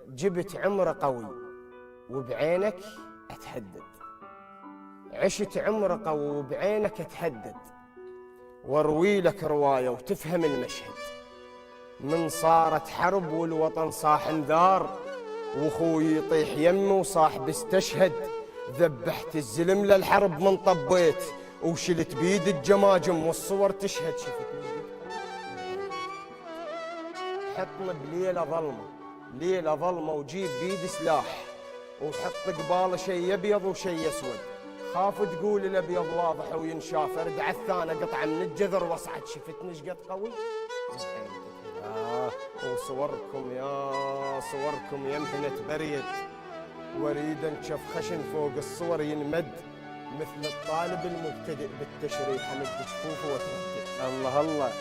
جبت عمر قوي وبعينك أتهدد، عشت عمر قوي وبعينك أتهدد، واروي لك رواية وتفهم المشهد. من صارت حرب والوطن صاح انذار، واخوي يطيح يمي وصاحبي استشهد. ذبحت الزلم للحرب من طبيت، وشلت بيد الجماجم والصور تشهد. شفتني حطني بليلة ظلمة، ليلة ظلمة وجيب بيد سلاح، وحط قبال شي ابيض وشي اسود. خاف تقول الابيض واضح وينشاف، ارد على الثانى قطعه من الجذر واصعد. شفتني شقد قوي؟ وصوركم يا صوركم يمهنة بريد، واريد انشف خشن فوق الصور ينمد، مثل الطالب المبتدئ بالتشريح امد جفوفه واتردد. الله الله.